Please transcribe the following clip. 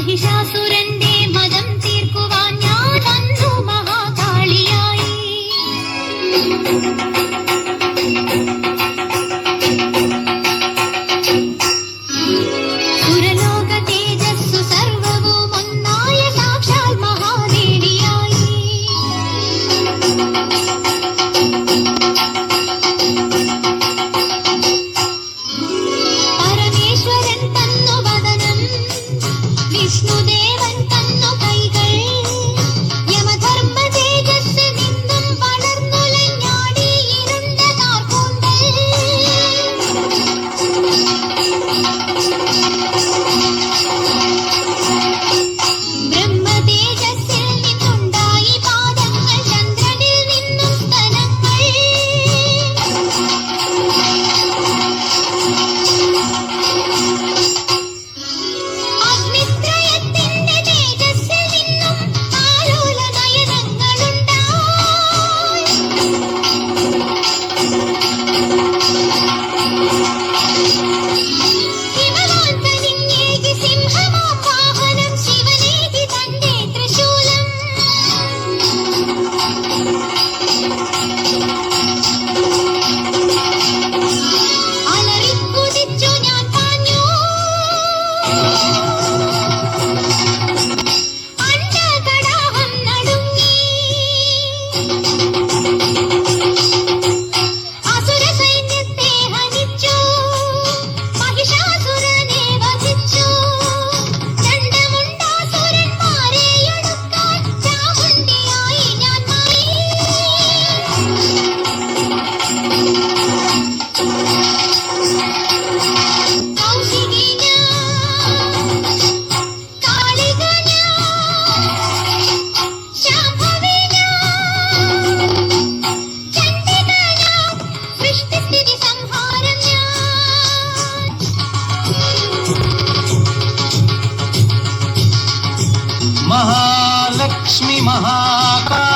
മഹിഷാസുരന്റെ മദം തീർക്കുവാൻ ഞാൻ വന്നു മഹാകാളിയായി. സുരലോക തേജസ്സു സർവവും ഒന്നായ സാക്ഷാൽ മഹാദേവിയായി. പരമേശ്വരൻ തന്നു വദനം, വിഷ്ണുദേവൻ തന്നു കൈകൾ, യമധർമ്മ തേജസ് നിന്നും വളർന്നുലഞ്ഞാടി ഇരുണ്ട കാർക്കൂന്തൽ. ബ്രഹ്മ തേജസ്സിൽ നിന്നുണ്ടായി പാദങ്ങൾ, ചന്ദ്രനിൽ നിന്നും സ്തനങ്ങൾ. അഗ്നിത്രയത്തിന്റെ തേജസ്സിൽ നിന്നും ആലോല നയനങ്ങളുണ്ടായി. ഹിമവാൻ കനിഞ്ഞേകി സിംഹമാം വാഹനം, ശിവനേകി തന്റെ ത്രിശൂലം. അലറിക്കുതിച്ചു ഞാൻ പാഞ്ഞു, അണ്ഡകടാഹം നടുങ്ങി. അസുര സൈന്യത്തെ ഹനിച്ചു, മഹിഷാസുരനെ വധിച്ചു. ചണ്ഡമുണ്ടാസുരന്മാരെ ഒടുക്കാൻ ചാമുണ്ഡിയായി ഞാൻ മാറി. കൗശികി ഞാൻ, കാളിക ഞാൻ, ശാംഭവി ഞാൻ, ചണ്ഡിക ഞാൻ, സൃഷ്ടിസ്ഥിതി സംഹാരം ഞാൻ. മഹാലക്ഷ്മി മഹാകാളി